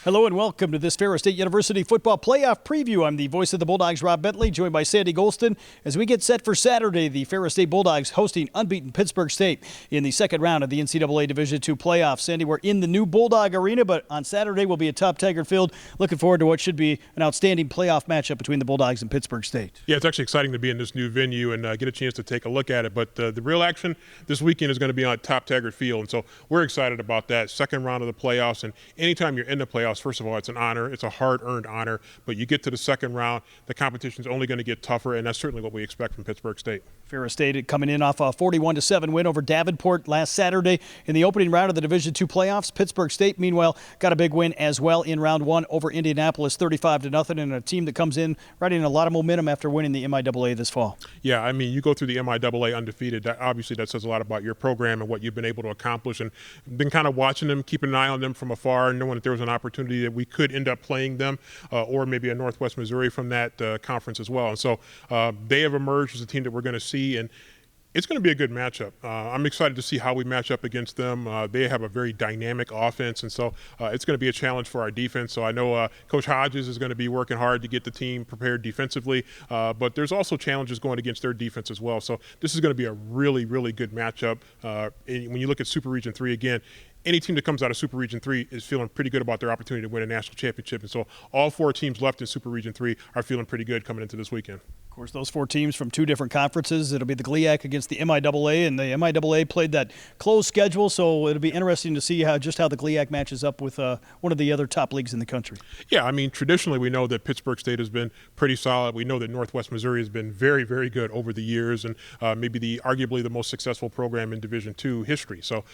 Hello and welcome to this Ferris State University football playoff preview. I'm the voice of the Bulldogs, Rob Bentley, joined by Sandy Golston. As we get set for Saturday, the Ferris State Bulldogs hosting unbeaten Pittsburg State in the second round of the NCAA Division II playoffs. Sandy, we're in the new Bulldog Arena, but on Saturday we'll be at Top Taggart Field. Looking forward to what should be an outstanding playoff matchup between the Bulldogs and Pittsburg State. Yeah, it's actually exciting to be in this new venue and get a chance to take a look at it. But the real action this weekend is going to be on Top Taggart Field, and so we're excited about that second round of the playoffs. And anytime you're in the playoffs, first of all, it's an honor. It's a hard-earned honor, but you get to the second round, the competition's only going to get tougher, and that's certainly what we expect from Pittsburg State. Ferris State coming in off a 41-7 win over Davenport last Saturday in the opening round of the Division II playoffs. Pittsburg State, meanwhile, got a big win as well in round one over Indianapolis, 35-0, and a team that comes in riding a lot of momentum after winning the MIAA this fall. Yeah, I mean, you go through the MIAA undefeated. Obviously, that says a lot about your program and what you've been able to accomplish, and been kind of watching them, keeping an eye on them from afar, knowing that there was an opportunity that we could end up playing them or maybe a Northwest Missouri from that conference as well. And so they have emerged as a team that we're going to see, and it's going to be a good matchup. I'm excited to see how we match up against them. They have a very dynamic offense, and so it's going to be a challenge for our defense. So I know Coach Hodges is going to be working hard to get the team prepared defensively, but there's also challenges going against their defense as well. So this is going to be a really, really good matchup. When you look at Super Region 3 again, any team that comes out of Super Region 3 is feeling pretty good about their opportunity to win a national championship. And so all four teams left in Super Region 3 are feeling pretty good coming into this weekend. Of course, those four teams from two different conferences. It'll be the GLIAC against the MIAA, and the MIAA played that closed schedule, so it'll be interesting to see how the GLIAC matches up with one of the other top leagues in the country. Yeah, I mean, traditionally we know that Pittsburg State has been pretty solid. We know that Northwest Missouri has been very, very good over the years, and maybe arguably the most successful program in Division II history. So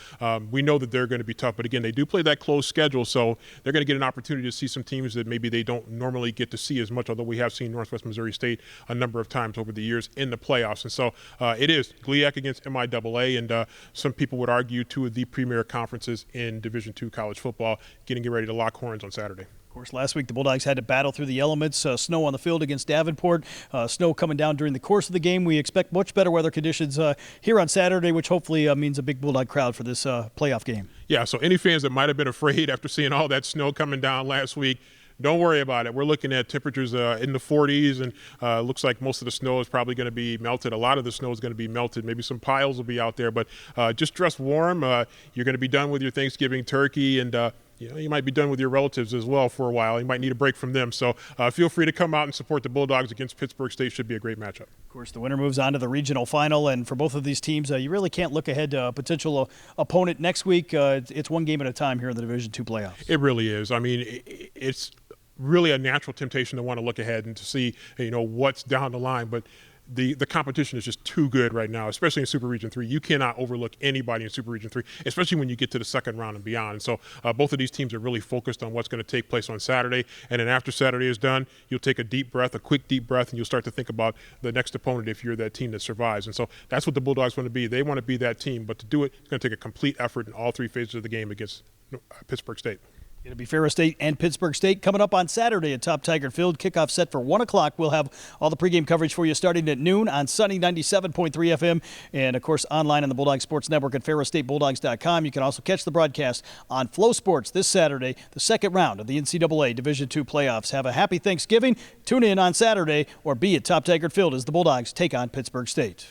we know that they're going to be tough, but again, they do play that closed schedule, so they're going to get an opportunity to see some teams that maybe they don't normally get to see as much, although we have seen Northwest Missouri State a number of times over the years in the playoffs. And so it is GLIAC against MIAA, and some people would argue two of the premier conferences in Division II college football getting ready to lock horns on Saturday. Of course, last week the Bulldogs had to battle through the elements, snow on the field against Davenport, snow coming down during the course of the game. We expect much better weather conditions here on Saturday, which hopefully means a big Bulldog crowd for this playoff game. Yeah, so any fans that might have been afraid after seeing all that snow coming down last week, don't worry about it. We're looking at temperatures in the 40s, and looks like most of the snow is probably going to be melted. A lot of the snow is going to be melted. Maybe some piles will be out there, but just dress warm. You're going to be done with your Thanksgiving turkey, and you might be done with your relatives as well for a while. You might need a break from them. So feel free to come out and support the Bulldogs against Pittsburg State. Should be a great matchup. Of course, the winner moves on to the regional final, and for both of these teams, you really can't look ahead to a potential opponent next week. It's one game at a time here in the Division II playoffs. It really is. I mean, it's really a natural temptation to want to look ahead and to see, what's down the line. But the competition is just too good right now, especially in Super Region 3. You cannot overlook anybody in Super Region 3, especially when you get to the second round and beyond. And so both of these teams are really focused on what's going to take place on Saturday. And then after Saturday is done, you'll take a quick deep breath, and you'll start to think about the next opponent if you're that team that survives. And so that's what the Bulldogs want to be. They want to be that team. But to do it, it's going to take a complete effort in all three phases of the game against Pittsburg State. It'll be Ferris State and Pittsburg State coming up on Saturday at Top Taggart Field. Kickoff set for 1 o'clock. We'll have all the pregame coverage for you starting at noon on Sunny 97.3 FM and, of course, online on the Bulldog Sports Network at ferrisstatebulldogs.com. You can also catch the broadcast on Flow Sports this Saturday, the second round of the NCAA Division II playoffs. Have a happy Thanksgiving. Tune in on Saturday or be at Top Taggart Field as the Bulldogs take on Pittsburg State.